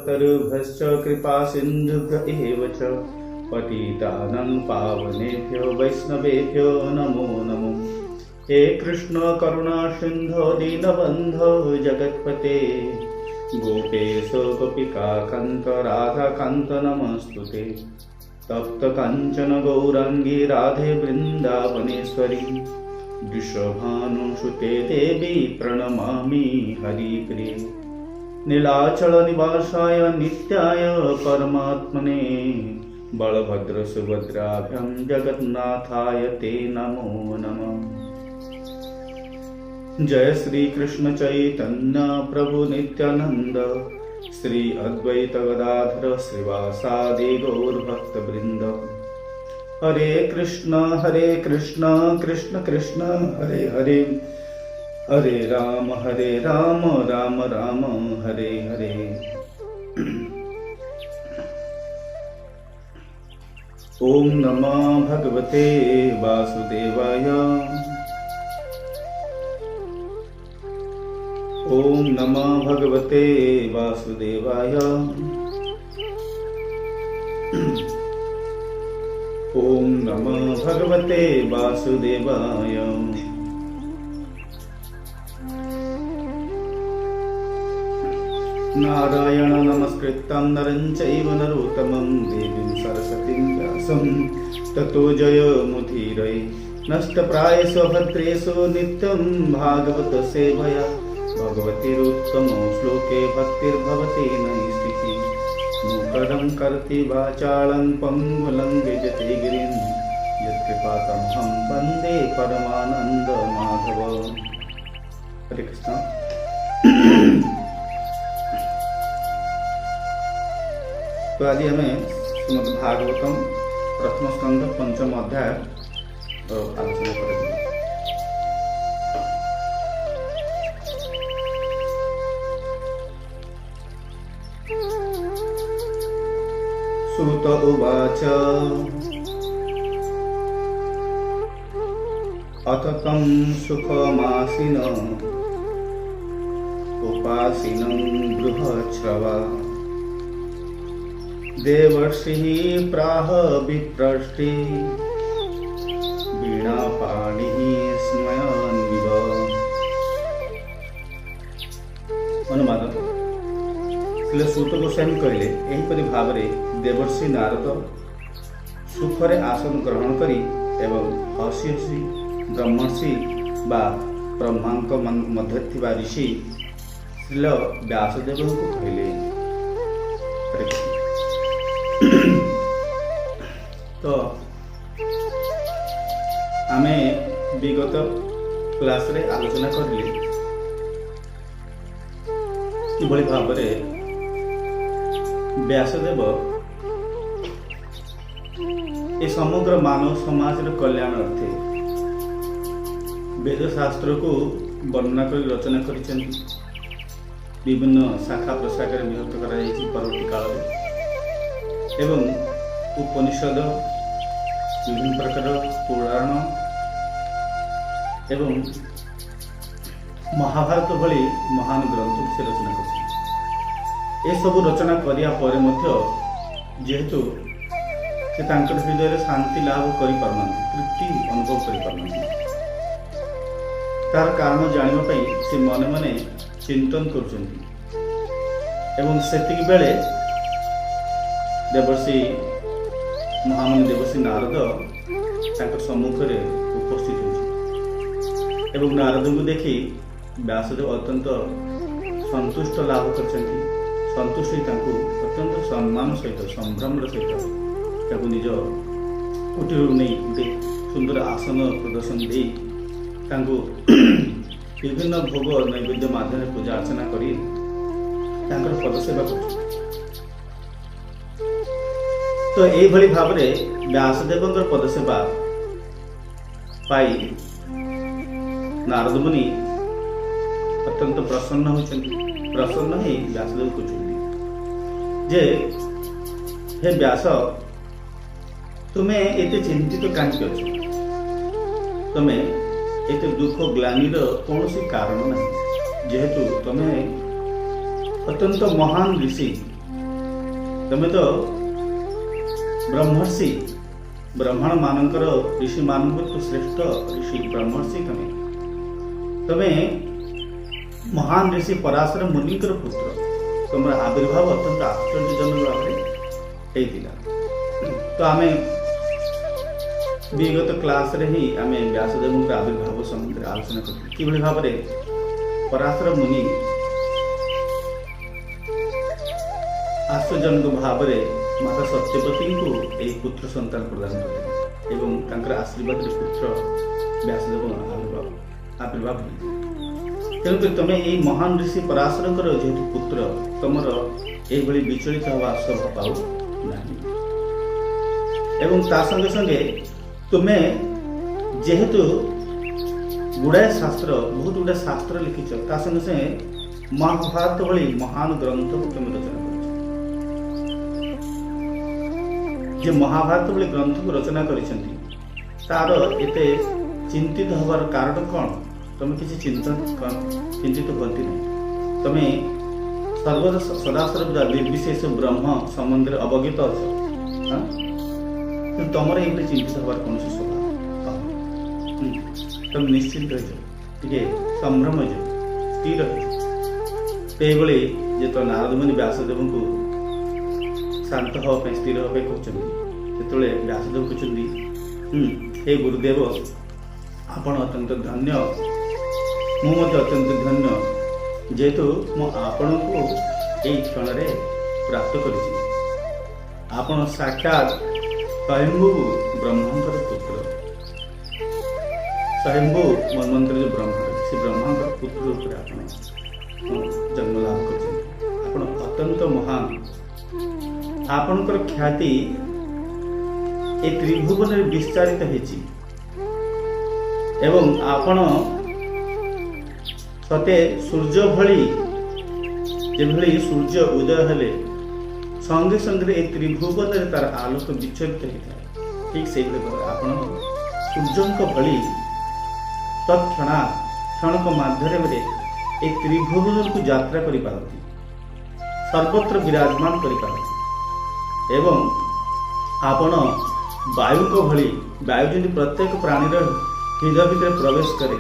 कल्पतरुभ्यश्च कृपा सिन्धुभ्य एव च पतितानं पावनेभ्यो वैष्णवेभ्यो नमो नमो। हे कृष्ण करुणा सिन्धो दीनबन्धो जगत्पते गोपेश गोपिकान्त राधाकान्त नमस्तुते। तप्त काञ्चन गौरांगी राधे वृन्दावनेश्वरी वृषभानुसुते देवी प्रणमामि हरिप्रिये। नीलाचल निवासाय नित्याय परमात्मने बलभद्र सुभद्राभ्यां जगन्नाथाय ते नमो नमः। जय श्री कृष्ण चैतन्य प्रभु नित्यानंद श्री अद्वैत गदाधर श्रीवासादि गौर भक्त वृंद। हरे कृष्ण कृष्ण कृष्ण हरे हरे, हरे राम राम राम हरे हरे। ओम नमः भगवते वासुदेवाय, ओम नमः भगवते वासुदेवाय, ओम नमः भगवते वासुदेवाय। नारायण नमस्कृतं नरं चैव नरोत्तमं देवीं सरस्वतीं व्यासं ततो जयमुदीरये। नष्टप्रायेषु भद्रेषु नित्यं भागवत सेवया भगवतीरुत्तमो श्लोके भक्तिर्भवति नैष्टिकी। मूकरं करोति वाचालं पङ्गुलं विजयते गिरिं यत्कृपातमहं वन्दे परमानंद माधव। हरे कृष्ण। तो आज हमें श्रीमद् भागवतम प्रथम स्कंद पंचम अध्याय आलोचना करेंगे। सूत उवाच अथ तं सुखमासीनं उपासीनं बृहच्छ्रवा देवर्षिः प्राह विप्रष्टि वीणापाणिः स्मयन्विव। अनुवाद। सूत गोस्वामी कहले एहिपरि भावरे देवर्षि नारद सुखरे आसन ग्रहण करी एवं हसी हसी ब्रह्मर्षि बा ब्रह्मांक मध्य थिबा ऋषि श्रील व्यासदेव को कहले। तो आमे विगत क्लास रे आलोचना करले किभଳି भावरे व्यासदेव ए समग्र मानव समाज कल्याण अर्थे वेद शास्त्र को वर्णना कर रचना कर विभिन्न शाखा प्रशाखा विभक्त कर परवर्ती काल एवं उपनिषद विभिन्न प्रकार पुराण एवं महाभारत भली महान ग्रंथ से रचना कर सब रचना करिया परे मध्य जेहेतु से तांकर हृदय शांति लाभ करि पारनांती, तृप्ति अनुभव करि पारनांती। तार कारण जानिबा पई से मने मने चिंतन करुचंती एवं सेतिक बेले देवर्षि महामुनि देवर्षि नारद तांकर सम्मुख रे उपस्थित होछि एवं नारद को देखि व्यासदेव अत्यंत संतुष्ट लाभ करछंती। संतुष्टि तांको अत्यंत सम्मान सहित संभ्रम सहित ताको निज कुटीर नहीं गोटे सुंदर आसन प्रदर्शन दे तांको विभिन्न भोग नैवेद्य माध्यम पूजा अर्चना करी तांकर पदसेवा कर। तो यही भाव में व्यासदेव पदसेवा पाई नारद मुनि अत्यंत प्रसन्न होती। प्रसन्न ही व्यासदेव को जे हे व्यास तुम्हें एते चिंतित कहीं अच्छ, तुम्हें एते दुख ग्लानिर कौन कारण ना, जेहेतु तुम्हें अत्यंत महान ऋषि ତମେ ତ ବ୍ରହ୍ମର୍ଷି, ବ୍ରହ୍ମାଣ୍ଡ ମାନଙ୍କର ଋଷି ମାନଙ୍କର ଶ୍ରେଷ୍ଠ ଋଷି ବ୍ରହ୍ମର୍ଷି। ତମେ ମହାନ ଋଷି ପରାଶର ମୁନିଙ୍କର ପୁତ୍ର। ତମର ଆବିର୍ଭାବ ଅତ୍ୟନ୍ତ ଆଶ୍ଚର୍ଯ୍ୟଜନକ ଭାବରେ ହେଇଥିଲା। ତ ଆମେ ବିଗତ କ୍ଲାସରେ ହିଁ ଆମେ ବ୍ୟାସଦେବଙ୍କର ଆବିର୍ଭାବ ସମ୍ବନ୍ଧରେ ଆଲୋଚନା କରିଥିଲୁ, କିଭଳି ଭାବରେ ପରାଶର ମୁନି ଆଶ୍ଚର୍ଯ୍ୟଜନକ ଭାବରେ ମାତା ସତ୍ୟବତୀଙ୍କୁ ଏହି ପୁତ୍ର ସନ୍ତାନ ପ୍ରଦାନ କରିଥିଲେ ଏବଂ ତାଙ୍କର ଆଶୀର୍ବାଦରେ ପୁତ୍ର ବ୍ୟାସଦେବ ଆବିର୍ଭାବ ହୋଇଥିଲେ। ତେଣୁକରି ତମେ ଏହି ମହାନ ଋଷି ପରାଶରଙ୍କର ଯେହେତୁ ପୁତ୍ର, ତମର ଏଇଭଳି ବିଚଳିତ ହେବା ଶୋଭା ପାଉ ନାହିଁ। ଏବଂ ତା ସଙ୍ଗେ ସଙ୍ଗେ ତୁମେ ଯେହେତୁ ଗୁଡ଼ାଏ ଶାସ୍ତ୍ର, ବହୁତ ଗୁଡ଼ାଏ ଶାସ୍ତ୍ର ଲେଖିଛ, ତା ସଙ୍ଗେ ସଙ୍ଗେ ମହାଭାରତ ଭଳି ମହାନ ଗ୍ରନ୍ଥକୁ ତୁମେ ରଚନା କରିଛ। ଯେ ମହାଭାରତ ଭଳି ଗ୍ରନ୍ଥକୁ ରଚନା କରିଛନ୍ତି, ତାର ଏତେ ଚିନ୍ତିତ ହେବାର କାରଣ କ'ଣ? ତମେ କିଛି ଚିନ୍ତିତ ହୁଅନ୍ତି ନାହିଁ। ତମେ ସର୍ବଦା ସଦାସର୍ବଦା ନିର୍ବିଶେଷ ବ୍ରହ୍ମ ସମ୍ବନ୍ଧରେ ଅବଗତ ଅଛ। ତମର ଏଇଭଳି ଚିନ୍ତିତ ହେବାର କୌଣସି ସ୍ୱଭାବ ତମେ ନିଶ୍ଚିନ୍ତ ହେଇଛ, ଟିକେ ସମ୍ଭ୍ରମ ହେଇଛ, ସ୍ଥିର ହେଇଛ। ସେଇଭଳି ଯେତେବେଳେ ନାରଦ ମୁନି ବ୍ୟାସଦେବଙ୍କୁ ଶାନ୍ତ ହେବା ପାଇଁ, ସ୍ଥିର ହେବା ପାଇଁ କହୁଛନ୍ତି, ସେତେବେଳେ ବ୍ୟାସଦେବ କହୁଛନ୍ତି, ହେ ଗୁରୁଦେବ, ଆପଣ ଅତ୍ୟନ୍ତ ଧନ୍ୟ, ମୁଁ ମଧ୍ୟ ଅତ୍ୟନ୍ତ ଧନ୍ୟ, ଯେହେତୁ ମୁଁ ଆପଣଙ୍କୁ ଏହି କ୍ଷଣରେ ପ୍ରାପ୍ତ କରିଛି। ଆପଣ ସାକ୍ଷାତ ସ୍ୱୟମ୍ଭୁ ବ୍ରହ୍ମାଙ୍କର ପୁତ୍ର, ସ୍ୱୟମ୍ଭୁ ମନ୍ୱନ୍ତର ଯେଉଁ ବ୍ରହ୍ମ, ସେ ବ୍ରହ୍ମାଙ୍କର ପୁତ୍ର ରୂପରେ ଆପଣ ଜନ୍ମ ଲାଭ କରିଛନ୍ତି। ଆପଣ ଅତ୍ୟନ୍ତ ମହାନ। ଆପଣଙ୍କର ଖ୍ୟାତି ଏ ତ୍ରିଭୁବନରେ ବିସ୍ତାରିତ ହେଇଛି ଏବଂ ଆପଣ ସତେ ସୂର୍ଯ୍ୟ ଭଳି, ଯେଭଳି ସୂର୍ଯ୍ୟ ଉଦୟ ହେଲେ ସଙ୍ଗେ ସଙ୍ଗେ ଏ ତ୍ରିଭୁବନରେ ତାର ଆଲୋକ ବିଚ୍ଛରିତ ହେଇଥାଏ, ଠିକ୍ ସେଇଭଳି ଭାବରେ ଆପଣ ସୂର୍ଯ୍ୟଙ୍କ ଭଳି ତତ୍କ୍ଷଣାକ୍ଷଣକ ମାଧ୍ୟମରେ ଏ ତ୍ରିଭୁବନକୁ ଯାତ୍ରା କରିପାରନ୍ତି, ସର୍ବତ୍ର ବିରାଜମାନ କରିପାରନ୍ତି। ଏବଂ ଆପଣ ବାୟୁଙ୍କ ଭଳି, ବାୟୁ ଯେମିତି ପ୍ରତ୍ୟେକ ପ୍ରାଣୀର ହୃଦୟ ଭିତରେ ପ୍ରବେଶ କରେ,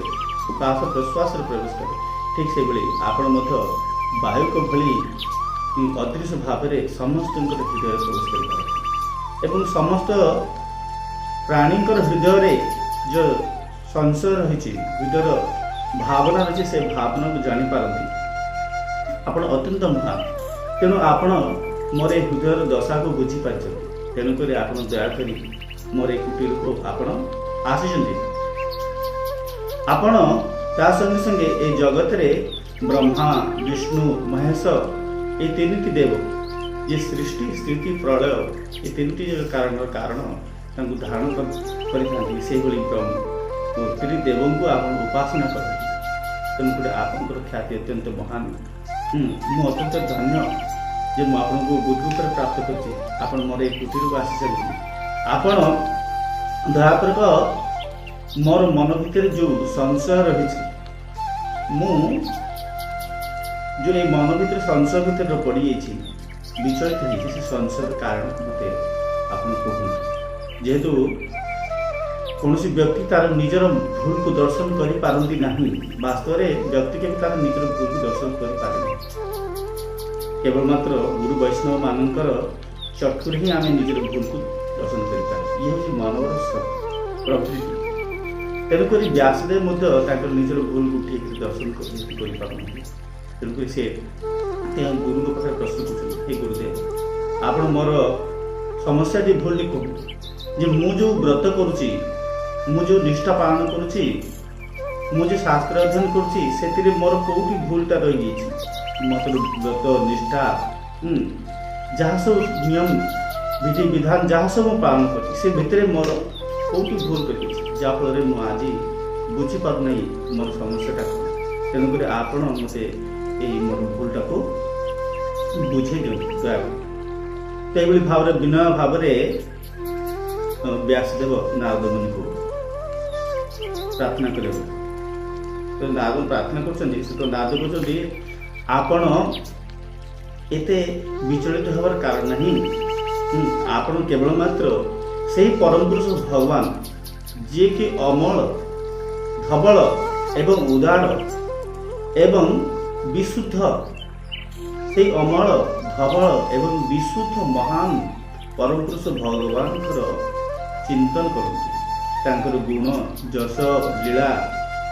ଶ୍ୱାସ ପ୍ରଶ୍ୱାସରେ ପ୍ରବେଶ କରେ, ଠିକ୍ ସେଇଭଳି ଆପଣ ମଧ୍ୟ ବାୟୁଙ୍କ ଭଳି ଅଦୃଶ୍ୟ ଭାବରେ ସମସ୍ତଙ୍କର ହୃଦୟରେ ପ୍ରବେଶ କରିପାରନ୍ତି ଏବଂ ସମସ୍ତ ପ୍ରାଣୀଙ୍କର ହୃଦୟରେ ଯେଉଁ ସଂଶୟ ରହିଛି, ହୃଦୟର ଭାବନା ରହିଛି, ସେ ଭାବନାକୁ ଜାଣିପାରନ୍ତି। ଆପଣ ଅତ୍ୟନ୍ତ ମହାନ। ତେଣୁ ଆପଣ ମୋର ଏ ହୃଦୟର ଦଶାକୁ ବୁଝିପାରିଛନ୍ତି। ତେଣୁକରି ଆପଣ ଦୟାକରି ମୋର ଏ କୁଟୀରକୁ ଆପଣ ଆସିଛନ୍ତି। ଆପଣ ତା ସଙ୍ଗେ ସଙ୍ଗେ ଏ ଜଗତରେ ବ୍ରହ୍ମା, ବିଷ୍ଣୁ, ମହେଶ, এই ତିନିଟି ଦେବ, ଯେ ସୃଷ୍ଟି, ସ୍ଥିତି, ପ୍ରଳୟ, ଏ ତିନିଟି କାରଣର କାରଣ ତାଙ୍କୁ ଧାରଣ କରିଥାନ୍ତି, ସେଇଭଳି ତ୍ରିଦେବଙ୍କୁ ଆପଣ ଉପାସନା କରନ୍ତି। ତେଣୁକରି ଆପଣଙ୍କର ଖ୍ୟାତି ଅତ୍ୟନ୍ତ ମହାନ। ମୁଁ ଅତ୍ୟନ୍ତ ଧନ୍ୟ ଯେ ମୁଁ ଆପଣଙ୍କୁ ବୁଦ୍ଧ ରୂପରେ ପ୍ରାପ୍ତ କରିଛି। ଆପଣ ମୋର ଏ କୁଟୀରକୁ ଆସିଛନ୍ତି। ଆପଣ ଦୟାପୂର୍ବକ ମୋର ମନ ଭିତରେ ଯେଉଁ ସଂଶୟ ରହିଛି, ମୁଁ ଯେଉଁ ଏଇ ମନ ଭିତରେ ସଂଶୟ ଭିତରେ ପଡ଼ିଯାଇଛି, ବିଚଳିତ ହେଇଛି, ସେ ସଂଶୟର କାରଣ ମୋତେ ଆପଣ କୁହନ୍ତୁ। ଯେହେତୁ କୌଣସି ବ୍ୟକ୍ତି ତାର ନିଜର ଭୁଲକୁ ଦର୍ଶନ କରିପାରନ୍ତି ନାହିଁ, ବାସ୍ତବରେ ବ୍ୟକ୍ତି କେବେ ତାର ନିଜର ଭୁଲକୁ ଦର୍ଶନ କରିପାରେନି। କେବଳ ମାତ୍ର ଗୁରୁ ବୈଷ୍ଣବ ମାନଙ୍କର ଚକ୍ଷୁରେ ହିଁ ଆମେ ନିଜର ଭୁଲକୁ ଦର୍ଶନ କରିପାରୁ। ଇଏ ହେଉଛି ମାନବର ପ୍ରକୃତି। ତେଣୁକରି ବ୍ୟାସଦେବ ମଧ୍ୟ ତାଙ୍କର ନିଜର ଭୁଲକୁ ଠିକରେ ଦର୍ଶନ କରିପାରୁନାହାନ୍ତି। ତେଣୁକରି ସେ ଗୁରୁଙ୍କ ପାଖରେ ପ୍ରଶ୍ନ କରୁଛନ୍ତି, ହେ ଗୁରୁଦେବ, ଆପଣ ମୋର ସମସ୍ୟାଟି ଭୁଲଟି କୁହନ୍ତୁ, ଯେ ମୁଁ ଯେଉଁ ବ୍ରତ କରୁଛି, ମୁଁ ଯେଉଁ ନିଷ୍ଠା ପାଳନ କରୁଛି, ମୁଁ ଯେଉଁ ଶାସ୍ତ୍ର ଅଧ୍ୟୟନ କରୁଛି, ସେଥିରେ ମୋର କେଉଁଠି ଭୁଲଟା ରହିଯାଇଛି? ମତେ ବ୍ରତ, ନିଷ୍ଠା, ଯାହା ସବୁ ନିୟମ ବିଧି ବିଧାନ ଯାହା ସବୁ ପାଳନ କରୁଛି, ସେ ଭିତରେ ମୋର କେଉଁଠି ଭୁଲ କରିଛି, ଯାହାଫଳରେ ମୁଁ ଆଜି ବୁଝିପାରୁନାହିଁ ମୋର ସମସ୍ୟାଟା କ'ଣ। ତେଣୁକରି ଆପଣ ମୋତେ এই ମୋର ଭୁଲଟାକୁ ବୁଝେଇ ଦିଅନ୍ତୁ ଦୟାକରି। ସେଇଭଳି ଭାବରେ ବିନୟ ଭାବରେ ବ୍ୟାସଦେବ ନାରଦ ମୁନିଙ୍କୁ ପ୍ରାର୍ଥନା କଲେ। ନାରଦ ପ୍ରାର୍ଥନା କରୁଛନ୍ତି, ସେ ତ ନାରଦ କହୁଛନ୍ତି, ଆପଣ एते विचलित हबार कारण नहीं। आपण केवल मात्र से परम पुरुष भगवान जी कि अमल धवल एवं उदार एवं विशुद्ध से अमल धवल एवं विशुद्ध महान परम पुरुष भगवान चिंतन करते, तांकर गुण जश लीला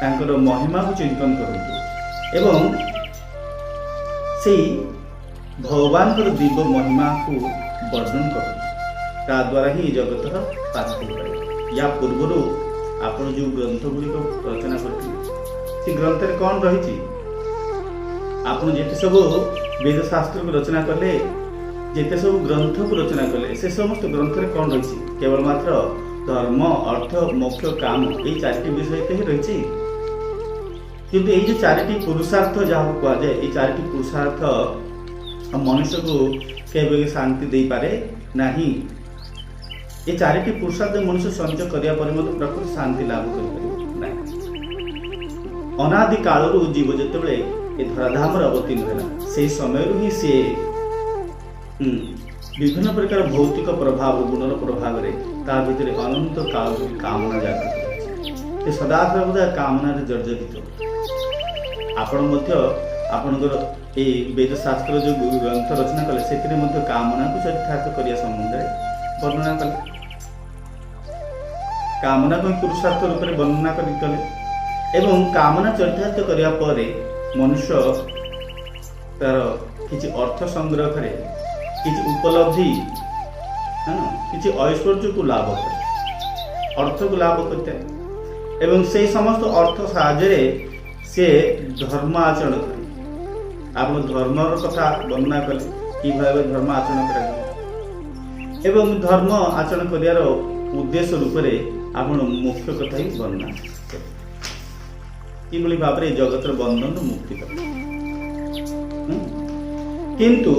तांकर महिमा को चिंतन करते एवं से भगवान दिव्य महिमा को वर्णन करते। ता द्वारा ही जगत प्राप्त हो। या पूर्व आपण जो ग्रंथ गुड़िक रचना करते से ग्रंथ कौन रही आप जिते सब वेद शास्त्र को रचना कले जिते सब ग्रंथ को रचना कले से समस्त ग्रंथ कौन रही केवल मात्र धर्म अर्थ मोक्ष काम ये चारिटी विषय ही रही। किंतु ये जो चारिटी पुरुषार्थ जहाँ कह जाए ये चारिटी पुरुषार्थ मनुष्य को केवल शांति दे पारे नहीं। ये चारिटी पुरुषार्थ मनुष्य संचय करिया पर मत प्रकृति शांति लाभ कर अनादि कालरू जीव जिते ये धराधाम अवतीर्ण है से समय ही सी विभिन्न प्रकार भौतिक प्रभाव गुणर प्रभाव भीतर अनंत काल कामना जागृत है सदा सर्वदा कामना जर्जरित। आपणकर ये वेद शास्त्र जो ग्रंथ रचना कले से कामना को चरितार्थ करने संबंध में वर्णना कले कामना को पुरुषार्थ रूप में वर्णना कले एवं कामना चरितार्थ करने पर मनुष्य तार किसी अर्थ संग्रह करे किसी उपलब्धि किसी ऐश्वर्य को लाभ करे अर्थ को लाभ करते एवं से समस्त अर्थ साहाय्य से धर्म आचरण करे। आप धर्मर कथा वर्णना कले कि भाव धर्म आचरण कर एवं धर्म आचरण कर उद्देश्य रूप में आप मुख्य कथा ही वर्णना कि भाव में जगत बंधन मुक्ति कर। किंतु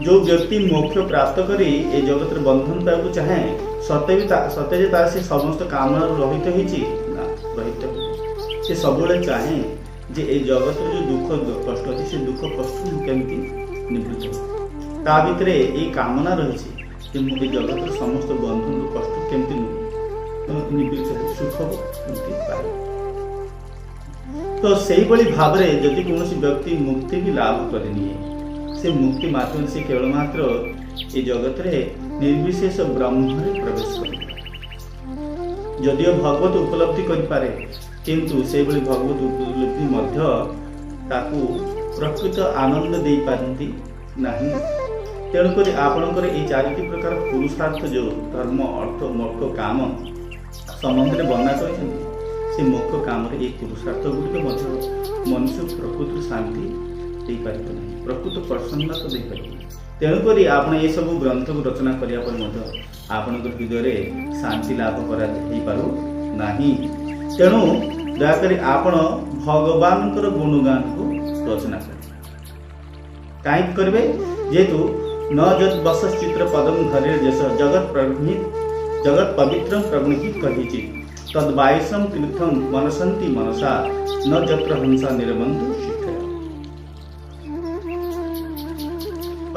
जो व्यक्ति मोक्ष प्राप्त करी ए जगत बंधन पाक चाहे सत्य से समस्त कामना रहित से सब चाहे जे ए जगत जो दुख कष्ट अच्छे से दुख कष्ट केमती निवृत्त ता भितर ये कामना रही जगत समस्त बंधन कष्ट केमती निवृत्त सुख मुक्ति पाए। तो से भाव में जदि कौन व्यक्ति मुक्ति भी लाभ करनी से मुक्ति माध्यम से केवल मात्र ये जगत रे निर्विशेष ब्रह्म प्रवेश कर जदियो भगवत उपलब्धि करें किंतु से भगवत उपलब्धि मध्य ताकू प्रकृत आनंद दे पारती नहीं। तेणुक आपणकर ये चारिटी प्रकार पुरुषार्थ जो धर्म अर्थ मोक्ष काम संबंध में वर्णना कर मोक्ष काम ये पुरुषार्थ गुड़िक मनुष्य प्रकृत शांति दे पार नहीं प्रकृत प्रसन्नता तो दे पार। तेणुक आप ये सब ग्रंथ को रचना करने आपण हृदय शांति लाभ कर नहीं। तेणु दयाकोरी आपण भगवान गुणगान को रचना कहीं करेंगे जेहेतु न जद बस चित्र पदम धरे जस जगत पवित्र प्रगुणित कही तद्वायुषम तीर्थम मनसंति मनसा न जत्र हंसा निर्बंध शिक्षा।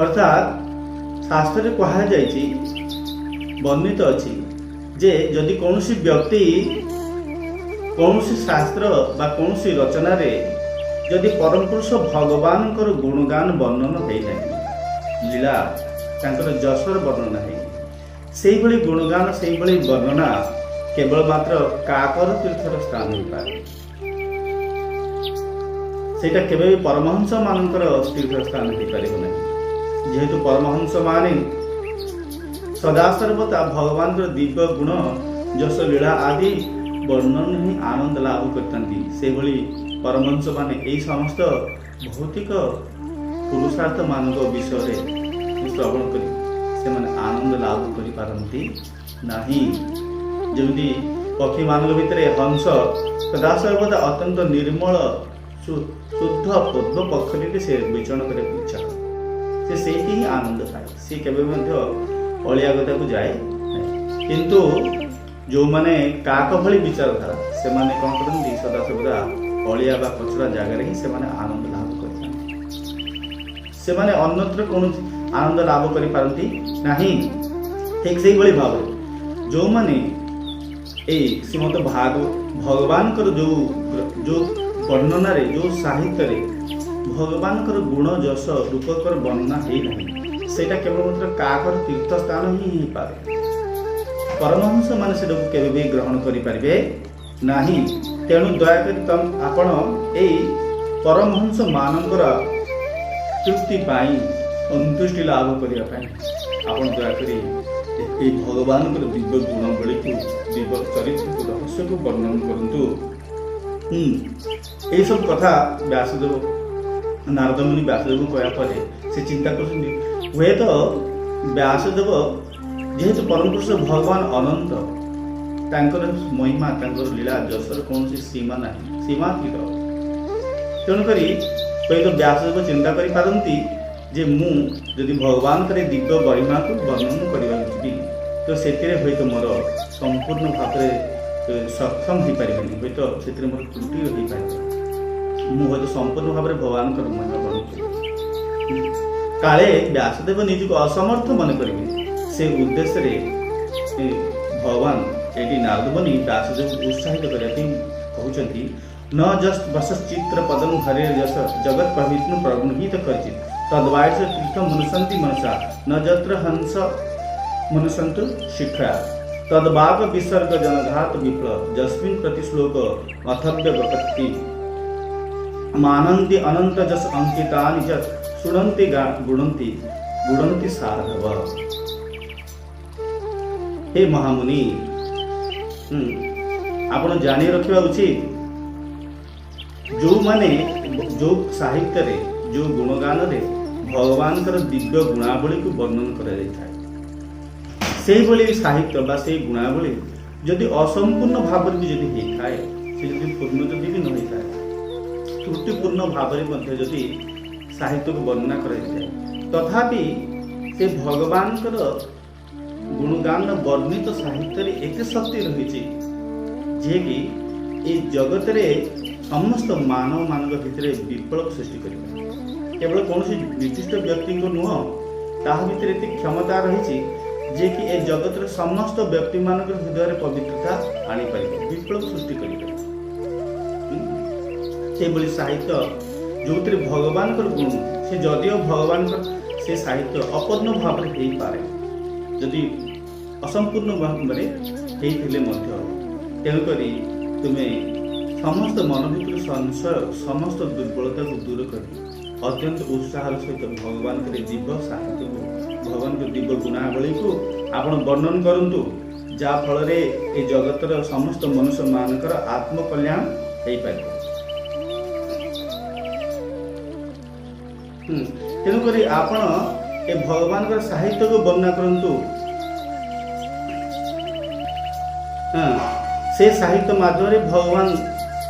अर्थात शास्त्र कहा जायछि वर्णित अछि जे यदि कौनसी व्यक्ति कौनसी शास्त्र बा कौनसी रचना रे यदि परम पुरुष भगवान गुणगान वर्णन है लीला तांकर जसर वर्णना है से गुणगान से वर्णना केवल मात्र काकर तीर्थर स्थान हो पाए सेटा केबे भी परमहंस मानकर तीर्थ स्थान हो पारे नहीं जेहेतु परमहंस माने सदा सर्वदा भगवान दिव्य गुण जस लीला आदि वर्णन ही आनंद लाभ करता से परमहंस माने यही समस्त भौतिक पुरुषार्थ मान विषय श्रवण कर आनंद लाभ कर नहीं। जमी पक्षी मान भितर हंस सदा सर्वदा अत्यंत निर्मल शुद्ध पूर्व पक्षी से विचरण करने इच्छा से ही आनंद पाए सी केवल अलिया गता को जाए किंतु जो माने काक भली विचारधारा से माने कौन करती सदा सर्वदा अलिया बा कचरा जगह ही से माने आनंद लाभ करते ସେମାନେ ଅନ୍ୟତ୍ର କୌଣସି ଆନନ୍ଦ ଲାଭ କରିପାରନ୍ତି ନାହିଁ। ଠିକ୍ ସେଇଭଳି ଭାବରେ ଯେଉଁମାନେ ଏଇ ଶ୍ରୀମଦ ଭଗବାନଙ୍କର ଯୋଉ ବର୍ଣ୍ଣନାରେ ଯୋଉ ସାହିତ୍ୟରେ ଭଗବାନଙ୍କର ଗୁଣ ଯଶ ରୂପକର ବର୍ଣ୍ଣନା ହେଇନାହିଁ, ସେଇଟା କେବଳ ମାତ୍ର କାକର ତୀର୍ଥ ସ୍ଥାନ ହିଁ ହେଇପାରେ। ପରମହଂସ ମାନେ ସେଟାକୁ କେବେ ବି ଗ୍ରହଣ କରିପାରିବେ ନାହିଁ। ତେଣୁ ଦୟାକରି ଆପଣ ଏଇ ପରମହଂସ ମାନଙ୍କର ତୃପ୍ତି ପାଇଁ ସନ୍ତୁଷ୍ଟି ଲାଭ କରିବା ପାଇଁ ଆପଣ ଦୟାକରି এই ଭଗବାନଙ୍କର ଦିବ୍ୟ ଗୁଣବଳୀକୁ ଦିବ୍ୟ ଚରିତ୍ରକୁ ରହସ୍ୟକୁ ବର୍ଣ୍ଣନ କରନ୍ତୁ। ଏଇସବୁ କଥା ବ୍ୟାସଦେବ ନାରଦ ମୁନି ବ୍ୟାସଦେବଙ୍କୁ କହିବା ପରେ ସେ ଚିନ୍ତା କରୁଛନ୍ତି, ହୁଏତ ବ୍ୟାସଦେବ ଯେହେତୁ ପରମପୁରୁଷ ଭଗବାନ ଅନନ୍ତ, ତାଙ୍କର ମହିମା ତାଙ୍କର ଲୀଳା ଯଶର କୌଣସି ସୀମା ନାହିଁ, ସୀମାତୀତ। ତେଣୁକରି ହୁଏତ ବ୍ୟାସଦେବ ଚିନ୍ତା କରିପାରନ୍ତି ଯେ ମୁଁ ଯଦି ଭଗବାନଙ୍କର ଦିବ୍ୟ ଗରିମାକୁ ବର୍ଣ୍ଣନ କରିବାକୁ ଯିବି ତ ସେଥିରେ ହୁଏତ ମୋର ସମ୍ପୂର୍ଣ୍ଣ ଭାବରେ ସକ୍ଷମ ହେଇପାରିବିନି, ହୁଏତ ସେଥିରେ ମୋର ତ୍ରୁଟି ହେଇପାରିବ, ମୁଁ ହୁଏତ ସମ୍ପୂର୍ଣ୍ଣ ଭାବରେ ଭଗବାନଙ୍କର ମହିମା ବର୍ଣ୍ଣନ କରିବି। କାଳେ ବ୍ୟାସଦେବ ନିଜକୁ ଅସମର୍ଥ ମନେ କରିବେ, ସେ ଉଦ୍ଦେଶ୍ୟରେ ଭଗବାନ ଏଠି ନାରଦ ମୁନି ବ୍ୟାସଦେବଙ୍କୁ ଉତ୍ସାହିତ କରିବା ପାଇଁ କହୁଛନ୍ତି, न जस्ट बसस चित्र पदम हरे यश जगत प्रविष्णु प्रगुणहित कर्चित तद्वाच तीर्थ मनुसंति मनसा न जत्र हंस मनुसंतु शिखा तद्भाग विसर्ग जनघात विप्ल जस्मिन् प्रति श्लोक अथव्य वक्ति मानन्ति अनंत जस अंकितानि च सुनन्ति गुणन्ति साधव। हे महामुनि, आपण जानी रखिबा उचित जो साहित्य जो गुणगान भगवान दिव्य गुणावली को वर्णन कर साहित्य बा से गुणावली जदि असंपूर्ण भाव भी जदि होता है, से पूर्ण जदि भी न होता है, त्रुटिपूर्ण भाव जदि साहित्य को वर्णना कर तथापि से भगवान गुणगान वर्णित साहित्य एत शक्ति रही जे कि जगत रे समस्त मानव मान भितर विप्लव सृष्टि कर केवल कौन निर्दिष्ट व्यक्ति को नुह ता भीतर एत क्षमता रही जे कि ए जगत समस्त व्यक्ति मान हृदय पवित्रता आनी पार विप्लव सृष्टि कर साहित्य जो भगवान गुण से जदिव भगवान से साहित्य अपूर्ण भाव में हो पाए जदि असंपूर्ण भाव में तेणुक तुम्हें समस्त मन भर संशय समस्त दुर्बलता को दूर कर अत्यंत उत्साह सहित भगवान के दिव्य साहित्य को भगवान के दिव्य गुणावली को आपण वर्णन करूँ जहाँ फल जगतर समस्त मनुष्य मानकर आत्मकल्याण हो पार। तेणुक आपण ए भगवान साहित्य को वर्णना करूँ से साहित्य माध्यम भगवान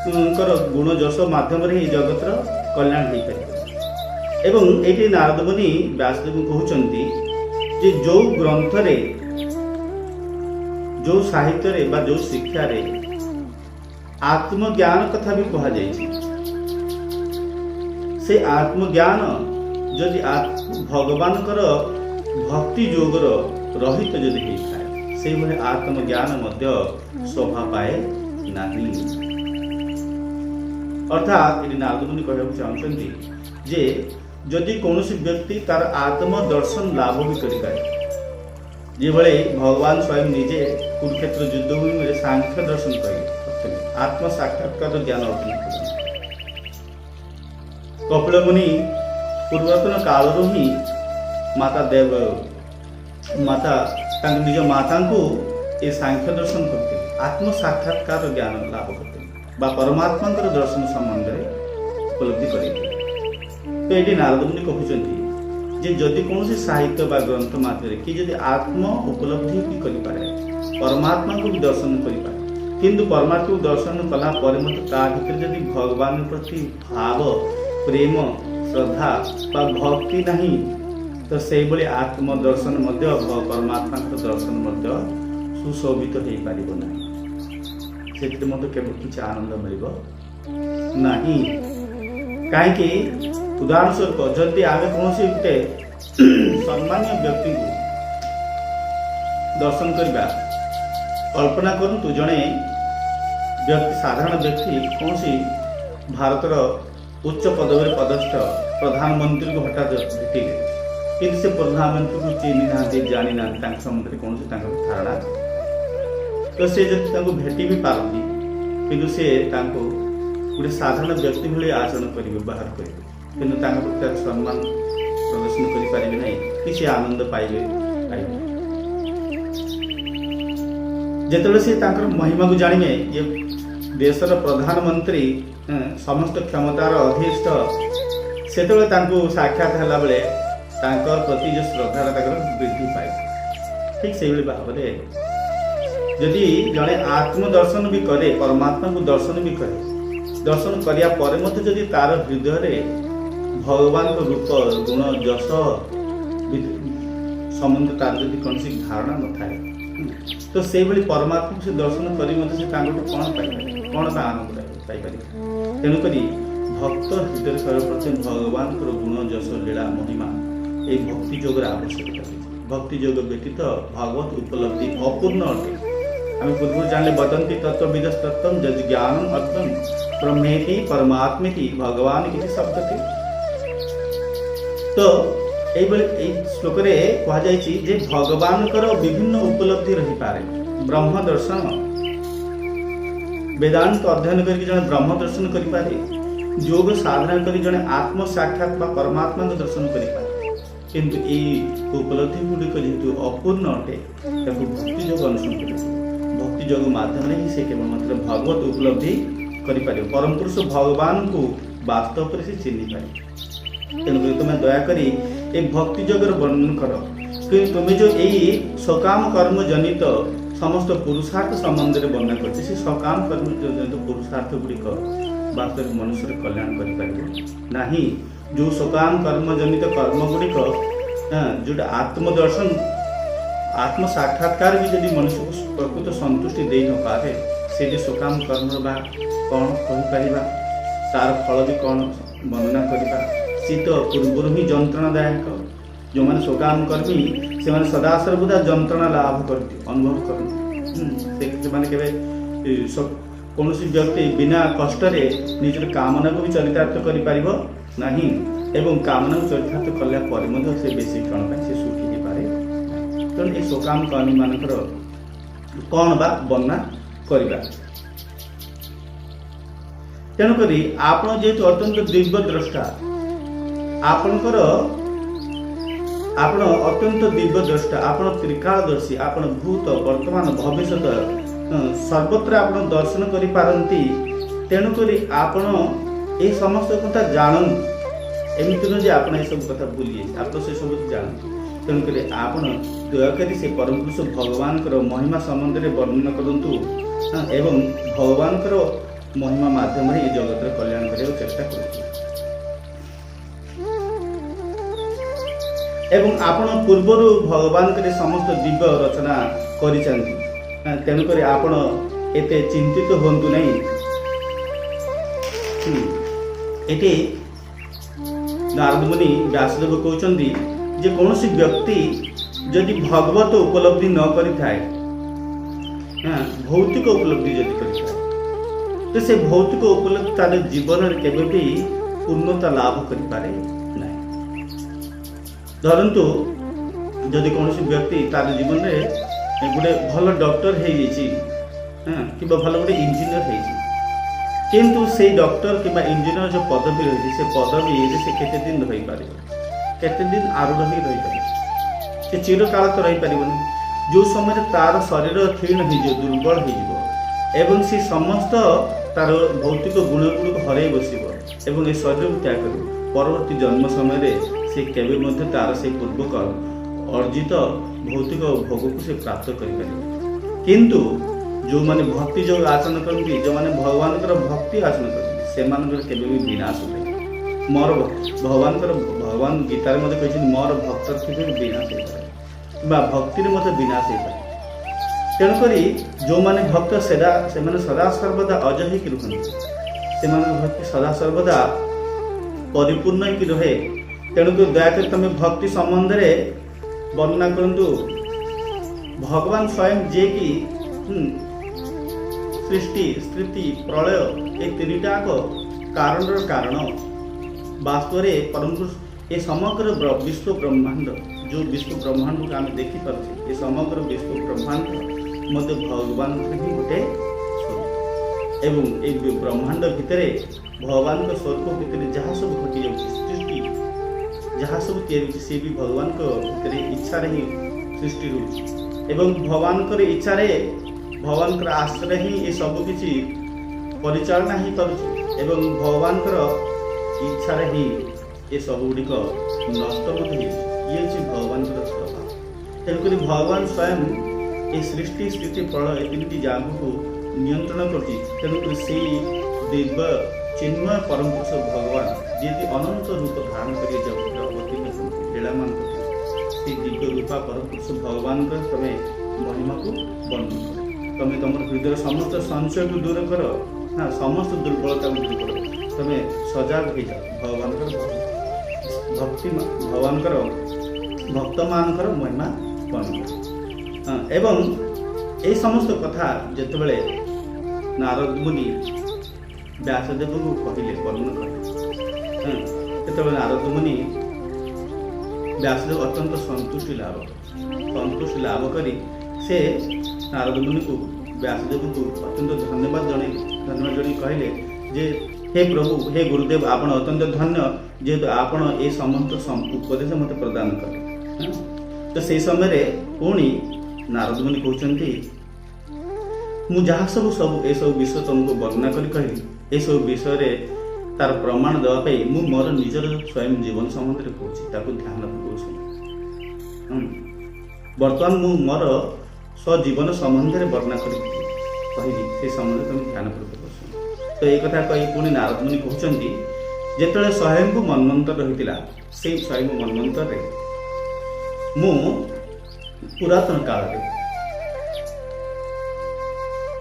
गुण जश माध्यम जगतर कल्याण हो पार। एवं ये नारद मुनि व्यासदेव कहते जे जो ग्रंथ जो साहित्य बा जो शिक्षा रे आत्मज्ञान कथा भी कहा से आत्मज्ञान जदि भगवान भक्ति जोगर रहित जदि होता है से भाई आत्मज्ञान शोभा पाए नहीं। अर्थात ये नारद मुनि कहना चाहते जे जदि कौन व्यक्ति तार आत्मदर्शन लाभ भी कर भगवान स्वयं निजे कुरुक्षेत्र युद्धभूमि में सांख्य दर्शन कर आत्म साक्षात्कार ज्ञान अर्जन कर कपिल मुनि पूर्वतन काल ही माता निज माता को ये सांख्य दर्शन करते आत्म साक्षात्कार ज्ञान लाभ करते परमात्मा दर्शन संबंध में उपलब्धि कर। तो ये नारद मुनि कहते जे जदि कौन साहित्य बा ग्रंथ माध्यम कि जदि आत्म उपलब्धि भी करें परमात्मा को भी दर्शन करें किंतु परमात्मा को दर्शन कला भीतर जदि भगवान प्रति भाव प्रेम श्रद्धा बा भक्ति नहीं तो से आत्म दर्शन परमात्मा दर्शन सुशोभित हो पार ना से केवल किसी आनंद मिल नहीं कहीं उदाहरण स्वरूप जदि आम कौन गोटे सम्मान्य व्यक्ति को दर्शन करवा, कल्पना करतु जड़े व्यक्ति साधारण व्यक्ति कौन भारतर उच्च पदवी पदस्थ प्रधानमंत्री को हठात भेटे कि से प्रधानमंत्री को चिन्ह ना जानी ना सम्बन्ध कौन धारणा, तो से जब भेटी भी पारती कि से गोटे साधारण व्यक्ति भाई आचरण करेंगे बाहर करेंगे कि सम्मान प्रदर्शन करें ना कि से आनंद पाइबे जिते से महिमा को जाने ये देशर प्रधानमंत्री समस्त क्षमतार अधिष्ठ से साक्षात है बेले प्रति जो श्रद्धा वृद्धि पाए। ठीक से भाव में जदि जड़े आत्मदर्शन भी करे, परमात्मा को दर्शन भी करे, दर्शन करिया परे मध्य जदि तार हृदय भगवान को रूप गुण जश संबंध तार जदि कौन धारणा न थाए तो से परमात्मा से दर्शन करी से कौन आनंद पाइपर। तेणुक भक्त हृदय सर्वप्रथम भगवान गुण जश लीला महिमा ये भक्ति जोगर आवश्यकता। भक्ति योग व्यतीत भागवत उपलब्धि अपूर्ण अटे। आम पूर्व जाने वदंती तत्वविद तत्व जज ज्ञानम अर्थम ब्रह्मेति परमात्मेति भगवान किसी शब्द थे। तो यही श्लोक कहुई भगवान विभिन्न उपलब्धि रही पारे। ब्रह्म दर्शन वेदांत अध्ययन करके जड़े ब्रह्म दर्शन करें, योग साधना कर जड़े आत्म साक्षात परमात्मा दर्शन करें, किंतु ये उपलब्धि गुड़िक जेहेतु अपूर्ण अटे भक्ति योग अनुसरण कर भक्ति योग माध्यम ही से केवल मात्र भगवत उपलब्धि कर परम पुरुष भगवान को वास्तव पर से चिन्ह पाए। तेणुक तुम्हें दयाकोरी ये भक्ति जगर वर्णन कर कि तुम्हें जो यही सकाम कर्म जनित समस्त पुरुषार्थ संबंध में वर्णन कर सकाम कर्म जनित पुरुषार्थ गुड़िक वास्तव मनुष्य कल्याण कर जो सकाम कर्म जनित कर्म गुड़िक जोटा आत्मदर्शन आत्म साक्षात्कार भी जब मनुष्य को प्रकृत संतुष्टि दे न पारे से सकाम कर्म बा कौन कहीपर तार फल भी कौन वर्णना करवा सी तो पूर्व ही जंत्रणादायक। जो मैंने सकाम कर्मी से सदा सर्वदा जंत्रणा लाभ करती अनुभव करती कौन व्यक्ति बिना कष्ट निजर कामना को भी चरितार्थ कर नहीं एवं कामना को चरितार्थ कला से बेसी क्षण से सुखी हो पाए। तेणु ये सकाम कर्मी मानकर कौन बा वर्णना करवा। तेणुक आप जेहेतु अत्यंत दिव्य द्रष्टा आपणकर अत्यंत दिव्य द्रष्टा आप त्रिकालदर्शी आप भूत वर्तमान भविष्य सर्वत्र आप दर्शन कर पारती। तेणुक आप समस्त कथा जानत एमती नुह आप सब कथा भूली आप से सब जानते। तेणुक आप दयाकोरी से परम पुरुष भगवान महिमा संबंध में वर्णन करूँ एवं भगवान महिमा माध्यम ये जगत कल्याण करने चेष्टा कर आपण पूर्वर भगवान के समस्त दिव्य रचना कर तेणुक आपण एते चिंतित होंतु नहीं। ये नारद मुनि व्यासदेव कहते जे कौन व्यक्ति जदि भगवत उपलब्धि न करि थाए भौतिक उपलब्धि जदि करि थाए तो से भौतिक उपलब्धि तार जीवन केवे भी पूर्णता लाभ करि पारे नहीं। धरतु जदि कौन व्यक्ति तार जीवन में गोटे भल डॉक्टर हो कि भल गोटे इंजीनियर हो किंतु से डॉक्टर कि इंजीनियर जो पदवी रही से पदवी से केते दिन रही पारे केते दिन आरूढ़ ही रही पारे से चिरकाल तो रही पारे जो समय तार शरीर क्षीण हो दुर्बल हो से समस्त तार भौतिक गुण गुड़ हर बस एवं ये शरीर को त्याग कर परवर्ती जन्म समय से केवे मध्य तार से पूर्वक अर्जित भौतिक भोग को से प्राप्त कर किंतु जो माने भक्ति जो आचरण करती जो माने भगवान भक्ति आचरण करती से केवे भी विनाश हो मोर भगवान गीतार मध्य कहते मोर भक्त थे विनाश हो पाए भक्ति मत विनाश हो पाए। तेणुक जो माने भक्त सदा से सदा सर्वदा अजय ही रुकती से भक्ति सदा सर्वदा परिपूर्ण होकर रहे। तेणुक दयाकोरी तुम भक्ति संबंध में वर्णना करंतु भगवान स्वयं जे कि सृष्टि स्थिति प्रलय ये तीनटाक कारण वास्तव में परम पुरुष ये समग्र विश्व ब्रह्मांड जो विश्व ब्रह्मांड को आम देखिपे ये समग्र विश्व ब्रह्मांड मत भगवान ही गोटे स्वरूप एवं ये ब्रह्मांड भितर भगवान स्वरूप भितर जहाँ सब घटी सृष्टि जहाँ सब सी भी भगवान भितर इच्छा ही सृष्टि हो एवं भगवान इच्छा भगवान आश्रय ही ये सब किसी परिचालना ही करुँच भगवान इच्छा ही ये सब गुड़िक नष्ट ये भगवान स्वभाव। तेणुक भगवान स्वयं ये सृष्टि स्थिति प्रलय तीन जाग को नियंत्रण कर से दिव्य चिन्मय परम पुरुष भगवान जी अनंत रूप धारण कर लीलामान से दिव्य रूपा परम पुरुष भगवान तुम महिमा को वर्णन कर तुम तुम हृदय समस्त संशय को दूर कर हाँ समस्त दुर्बलता को दूर कर तुम सजाग हो जाओ भगवान भक्ति भगवान भक्त मान महिमा वर्णन एवं ये समस्त कथा जितेबाला नारद मुनि व्यासदेव को कहले वर्णन कले नारद मुनि व्यासदेव अत्यंत संतुष्टि लाभ करी से नारद मुनि को व्यासदेव को अत्यंत धन्यवाद जन कहले जे हे प्रभु हे गुरुदेव आपण अत्यंत धन्य जेहेतु आपण ये समस्त उपदेश मत प्रदान कले। तो से समय पुणी नारद मुनि कहते मु जहाँ सब ये सब विषय तुमको वर्णना कर कहली ये सब विषय तार प्रमाण देवाई मु मोर निजर स्वयं जीवन संबंध में कहूँ ध्यान पकाऊँ बर्तमान मु मोर स्वजीवन संबंध में वर्णना कहली से संबंध तुम ध्यान पकाऊ तो ये कथा कही पुणी नारद मुनि कहते जिते स्वयं मन्वंतर रही से स्वयं मन्वंतर मु पुरातन काल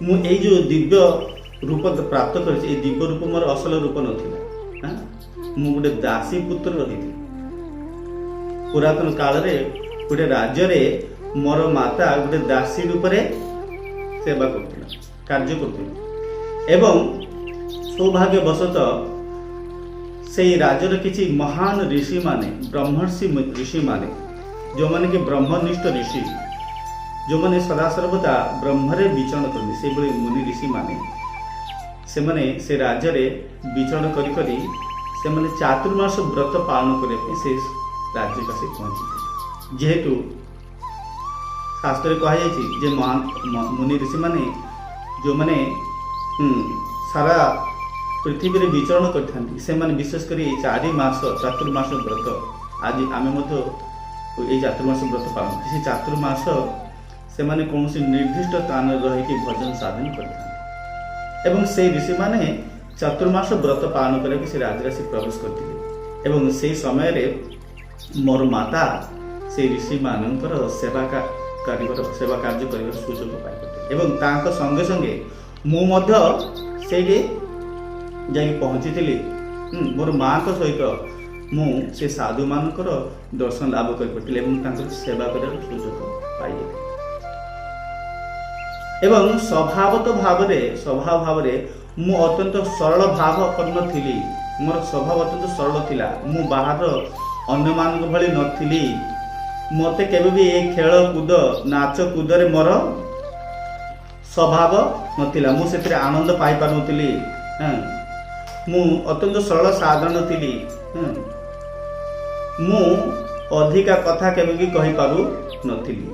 मु ये जो दिव्य रूप प्राप्त कर दिव्य रूप मोर असल रूप नाला मु गोटे दासी पुत्र रही पुरातन काल रे गोटे राज्य रे मोर माता गोटे दासी रूप से सेवा कर कार्य कर सौभाग्यवशत से राज्यर किसी महान ऋषि माने ब्रह्मर्षि ऋषि माने जो माने कि ब्रह्मनिष्ठ ऋषि जो माने सदा सर्वदा ब्रह्मरे विचरण करते से बड़े मुनि ऋषि माने से माने से राज्य रे विचरण करी से माने चातुर्मास व्रत पालन करने से राज्य का से पहुंची जेहेतु शास्त्र कहुई मुनि ऋषि माने जो माने सारा पृथ्वी रे विचरण करते विशेषकर 4 मास चातुर्मास व्रत आज आम ये चातुर्मास व्रत पालन से चातुर्मास से माने कौन निर्दिष्ट स्थान रही भजन साधन करते से ऋषि माने चातुर्मास व्रत पालन करके से राजराशि प्रवेश करते से समय रे मोर माता से ऋषि मानकर सेवा कार्य कर सुजोग पाई संगे संगे मु से पहुंची मोर माँ सहित मु से साधु मानकर दर्शन लाभ कर सेवा कर सुजोग पाई स्वभाव भाव मु अत्यंत सरल भावपन्न थी मोर स्वभाव अत्यंत सरल थिला मु बाहर अन्य मान भली नथिली मते केबे भी ए खेल कूद नाच कूद रे मोर स्वभाव नथिला मु सेतिर आनंद पाई पारुथिली मु अत्यंत सरल साधारण थी मु अधिका कथा केबे भी कहि पारु नथिली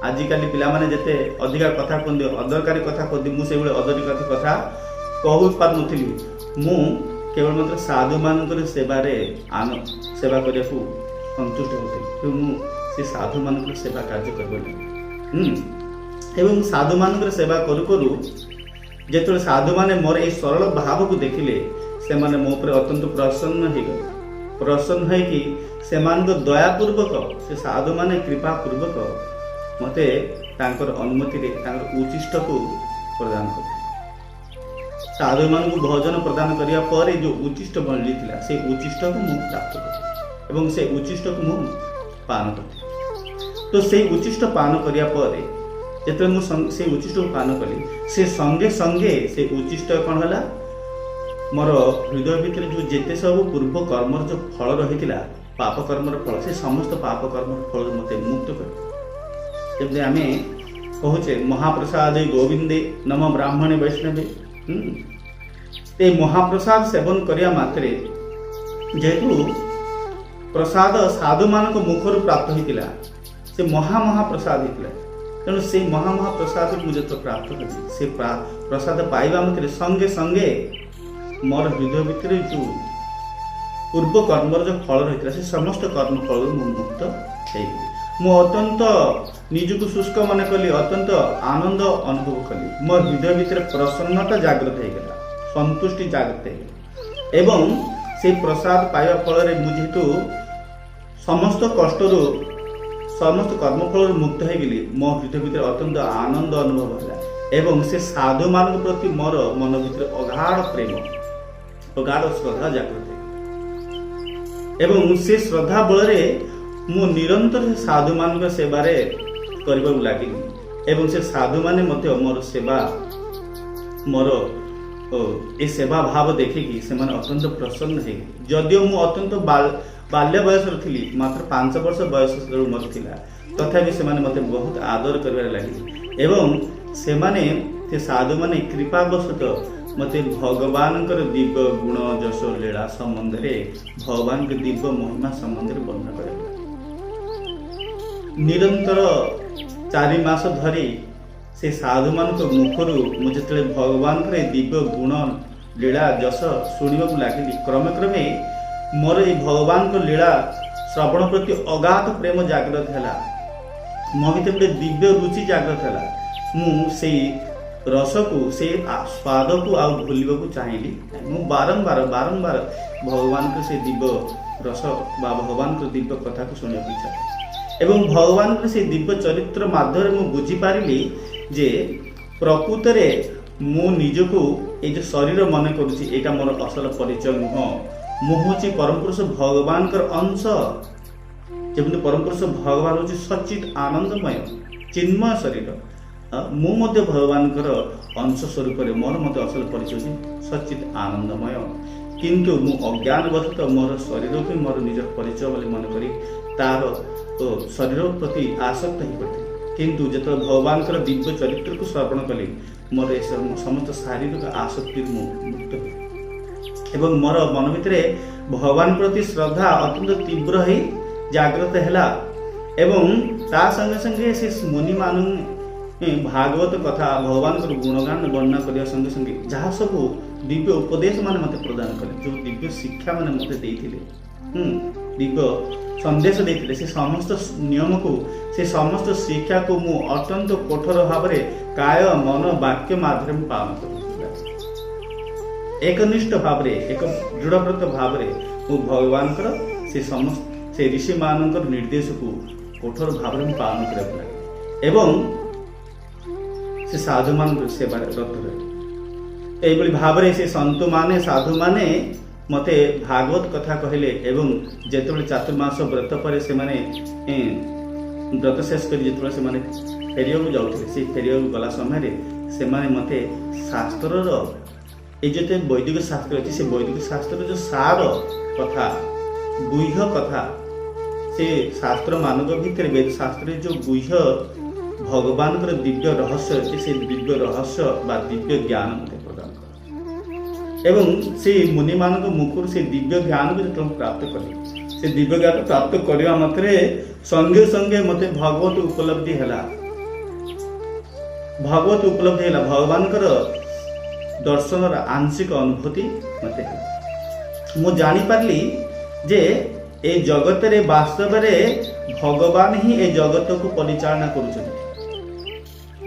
आजिकाली पिला माने जेते अधिका कथा कहते अदरकारी कथा कहते मुझे अदरकारी कथा कहु पार नथिली मु केवल मात्र साधु मान सेवा सेवा करने को संतुष्ट होती मु से साधु मान सेवा कार्य कर साधु मान सेवा करू करू जो साधु माने मोर ये सरल भाव को देखिले से माने मो पर अत्यंत प्रसन्न हो गए प्रसन्न है दयापूर्वक से साधु माने कृपा पूर्वक मते तांकर अनुमति रे तांकर उचिष्ट को प्रदान करते साधु मान भोजन प्रदान करने पर जो उचिष्ट मिलता से उचिष्ट को मुझे प्राप्त कर से उचिष्ट को मुझे पान कर तो से उचिष्ट पान करने पर जिते मुझे उचिष्ट को पान कली से संगे संगे से उचिष्ट कौन है मोर हृदय भितर जो जिते सब पूर्व कर्मर जो फल रही पाप कर्मर फल से समस्त पाप कर्मर फल मत मुक्त कर जब आम कहूचे महाप्रसाद गोविंदे नम ब्राह्मणे वैष्णवे ये महाप्रसाद सेवन करिया मात्रे जेहेतु प्रसाद साधु मान मुखर प्राप्त होता से महाप्रसाद होता तेणु से महाप्रसाद मुझे तो प्राप्त करी से प्रसाद पाइबा मात्रे संगे संगे मोर हृदय भितर जो पूर्व कर्मर जो फल रही से समस्त कर्म फल मुक्त मु अत्यंत निजक शुष्क मन कली अत्यंत आनंद अनुभव कली मोर हृदय भितर प्रसन्नता जागृत होगा संतुष्टि जागृत होगा एवं से प्रसाद पाइबा फल मुझे समस्त कष्टर समस्त कर्मफल मुक्त हो गली मो हृदय भितर अत्यंत आनंद अनुभव है एवं से साधु मान प्रति मोर मन भितर अगाध प्रेम अगाध श्रद्धा जागृत एवं से श्रद्धा बल मु निरंतर साधु मान सेवारे करने लगे एवं से साधु माने मोर सेवा मोर ए सेवा भाव देखिकी से अत्यंत प्रसन्न है जदियो मु अत्यंत बाल्य बयस थी मात्र 5 वर्ष बयस मोर थिला तथापि से मते बहुत आदर कर लगे एवं से साधु माने कृपावशत मते भगवान दिव्य गुण जश लीला संबंध भगवान के दिव्य महिमा संबंध वर्णना कर निरंतर 4 मास धरी से साधु मान मुखर मुझे भगवान दिव्य गुण लीला जश शुणा लगे क्रमे क्रमे मोर ये भगवान को लीला श्रवण प्रति अगाध प्रेम जागृत है मो भीतर गोटे दिव्य रुचि जागृत है मुझे रस को से स्वाद को आ भूलने को चाहिए मु बारंबार बारंबार भगवान को से दिव्य रस बा भगवान को दिव्य कथा को शुणा इच्छा एवं भगवान को से दिव्य चरित्र माध्यम मु बुझीपारि जे प्रकृत मु निजको ये जो शरीर मन करुँचा मोर असल परिचय नुह मु हूँ परम पुरुष भगवान अंश जमी परम पुरुष भगवान हूँ सचित आनंदमय चिन्मय शरीर मु भगवान अंश स्वरूप मोर मत असल परिचय सचित आनंदमय किंतु मु अज्ञानवशत मोर शरीर को मोर निजर परिचय बोली मन करी तार शरीर प्रति आसक्त हो पड़े किंतु जो भगवान दिव्य चरित्र को श्रवण कली मोर समस्त शारीरिक आसक्ति मुक्त एवं मोर मन भितर भगवान प्रति श्रद्धा अत्यंत तीव्र ही जागृत है एवं ता संगे संगे से मुनि मान भागवत कथा भगवान गुणगान वर्णना करने संगे संगे जहाँ सब दिव्य उपदेश मान मत प्रदान कले जो दिव्य शिक्षा मान मत दिव्य संदेश देते से समस्त नियम को से समस्त शिक्षा को मु अत्यंत कठोर भाव काय मन वाक्य माध्यम पालन कर एकनिष्ठ भाव एक दृढ़व्रत भाव मु भगवान से समस्त से ऋषि मान निर्देश को कठोर भाव में पालन कर एवं से साधु मान सेवा रत रहे यही भाव से सन्तु माने साधु माने मते भागवत कथा कहले एवं जेतबे चातुर्मास व्रत पर से माने व्रत शेष कर जेतबे से माने फेरिया को जाउथले से फेरिया को गला समय से माने मते शास्त्र रो ए जते वैदिक शास्त्र अछि से वैदिक शास्त्र जो सार कथा गुह्य कथा से शास्त्र मानक भीतर वेद शास्त्र जो गुह्य भगवान दिव्य रहस्य अच्छे से दिव्य रहस्य बा दिव्य ज्ञान प्रदान कर एवं से मुनि मान मुखर से दिव्य ज्ञान को जो प्राप्त कले से दिव्य ज्ञान प्राप्त करने मात्रे संगे संगे मते भगवत उपलब्धि है भगवान दर्शन आंशिक अनुभूति मते मु जानी पारली जे ए जगत रे वास्तव रे भगवान ही ए जगत को परिचालना करुछन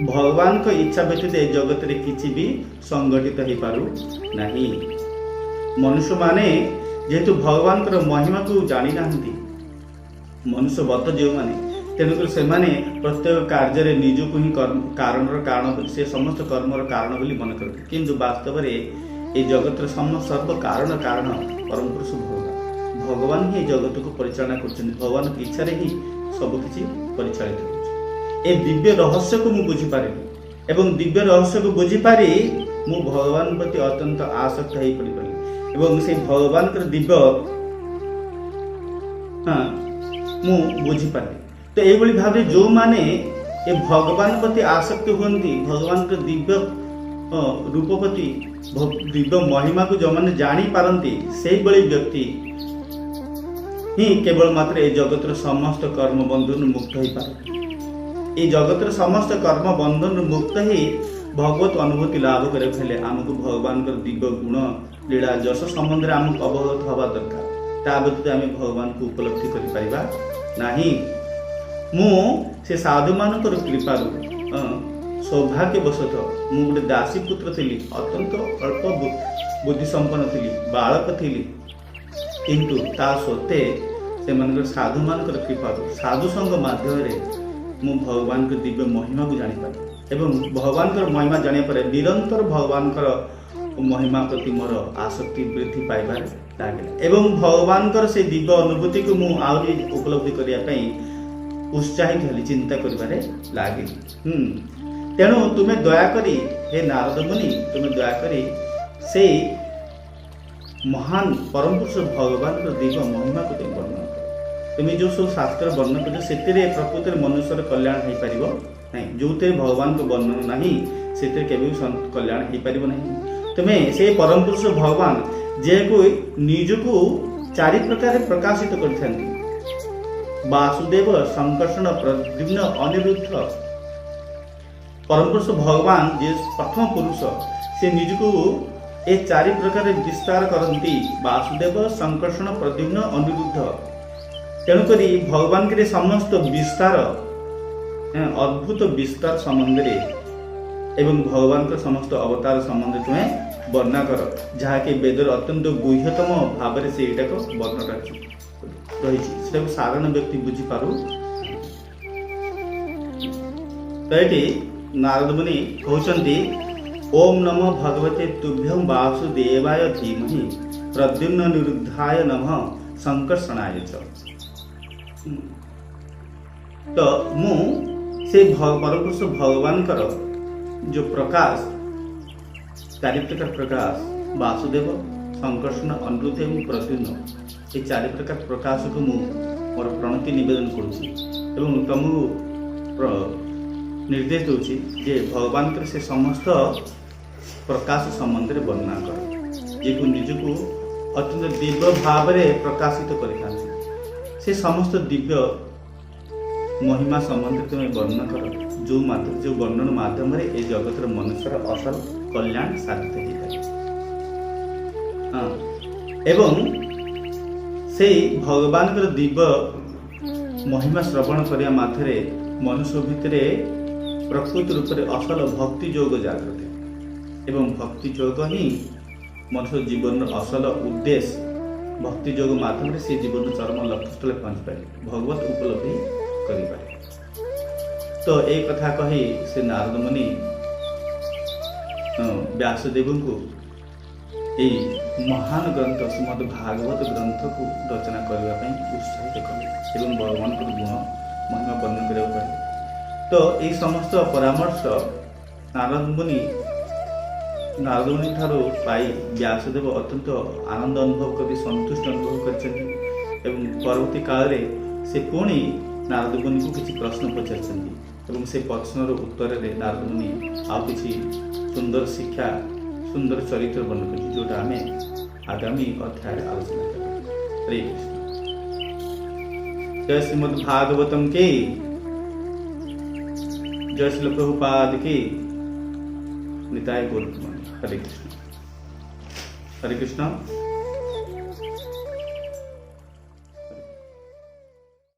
भगवान को इच्छा व्यतीत ए जगत रे किछि भी संगठित हो पारु नहीं मनुष्य माने जेहेतु भगवान महिमा को जानी नाहंती मनुष्य बत जो माने तेणुकर से प्रत्येक कार्य निजक ही कारण से समस्त कर्मर कारण बोली मन करते, किंतु वास्तव में ये जगत सर्व कारण कारण परम पुरुष भगवान भगवान ही जगत को परिचालना कर भगवान की इच्छा ही सबकि परिचालित हो। ए दिव्य रहस्य को मुझे बुझीपारे एवं दिव्य रहस्य को बुझीपारी मु भगवान प्रति अत्यंत आसक्त हो पड़ी एवं से भगवान दिव्य मु बुझीपारे। तो ये भाव जो माने ये भगवान प्रति आसक्त हुंती भगवान के दिव्य रूप प्रति दिव्य महिमा को जो मैंने जानी पारती से व्यक्ति ही केवल मात्र ये जगत समस्त कर्म बंधन मुक्त हो पारे। ये जगत समस्त कर्म बंधन मुक्त ही भगवत अनुभूति लाभ करे आमको भगवान दिव्य गुण लीला जस संबंध में आमको अवगत हवा दरकार। ता व्यतीत आम भगवान को उपलब्धि करें। मु से साधु मान कृपारू सौभाग्यवशतः मु गोटे दासी पुत्र थी, अत्यंत अल्प बुद्धि संपन्न थी, बालक थी, किंतु ता सत्वे से साधु मान कृपारू साधु संग माध्यम मु भगवान के दिव्य महिमा को जानीपारे एवं भगवान महिमा जानिया पर निरंतर भगवान महिमा प्रति मोर आसक्ति वृद्धि पाइबार लगे एवं भगवान से दिव्य अनुभूति को मुझे आहरी उपलब्धि करने उत्साहित हली चिंता करिबारे लागे। तेणु तुम्हें दयाकरी हे नारद मुनि तुम्हें दयाकरी से महान परम पुरुष भगवान दिव्य महिमा को तुम वर्णन कर। तुम्हें जो सब शास्त्र वर्णन कर से प्रकृति मनुष्य कल्याण हो पार ना, जो भगवान को वर्णन ना से कल्याण हो पार ना। तुम्हें से परम पुरुष भगवान जे को निजको चारि प्रकार प्रकाशित कर वासुदेव संकर्षण प्रद्युम्न अनिरुद्ध। परम पुरुष भगवान जे प्रथम पुरुष से निजको ए चारि प्रकार विस्तार करती वासुदेव संकर्षण प्रद्युम्न अनिरुद्ध। तेणुक भगवान के समस्त विस्तार अद्भुत विस्तार संबंध एवं भगवान के समस्त अवतार संबंध तुम्हें वर्णना कर जहाँकि वेदर अत्यंत गुह्यतम भाव से वर्णना रही साधारण व्यक्ति बुझीपारू। तो ये नारद मुनि कहते ओम नमो भगवते तुभ्यं वासुदेवाय धीमहि प्रद्युम्न निरुद्धाय नमः संकर्षणाय च। तो मु से परम पुरुष भगवान कर जो प्रकाश चारि प्रकार प्रकाश वासुदेव संकर्षण अनिरुद्ध एवं प्रद्युम्न ये चारि प्रकार प्रकाश को मोर प्रणति निवेदन करुँच तुमको निर्देश दूची जे भगवान से समस्त प्रकाश संबंध में वर्णना कर जे को निजको अत्यंत दिव्य भाव में प्रकाशित कर से समस्त दिव्य महिमा संबंध तुम्हें वर्णना कर जो वर्णन माध्यम ये जगत मनुष्य असल कल्याण साधित हो एवं से भगवान दिव्य महिमा श्रवण करने माध्यम मनुष्य भितर प्रकृत रूप से असल भक्ति योग जागृत एवं भक्ति योग ही मनुष्य जीवन असल उद्देश्य भक्ति योग माध्यम से जीवन चरम लक्ष्य स्थल पहुंच पाए भगवत उपलब्धि करें। तो एक कथा कही से नारद मुनि व्यासदेव को यही महान ग्रंथ श्रीमद् भागवत ग्रंथ को रचना करने उत्साहित कले एवं भगवान गुण महिमा वर्णन करें। तो ये समस्त परामर्श नारद मुनि ठारू पाई व्यासदेव अत्यंत आनंद अनुभव कर संतुष्ट अनुभव कर परवर्ती काल से पुणी नारद मुनि को किसी प्रश्न पचार से प्रश्नर उत्तर में नारद मुनि आउ किसी सुंदर शिक्षा सुंदर चरित्र वर्णन कर जोटा आम आगामी अध्याय आलोचना करें। हरे कृष्ण। जय श्रीमद् भागवतम के जय श्री प्रभुपाद की निताय गौर। हरे कृष्ण। हरे कृष्ण।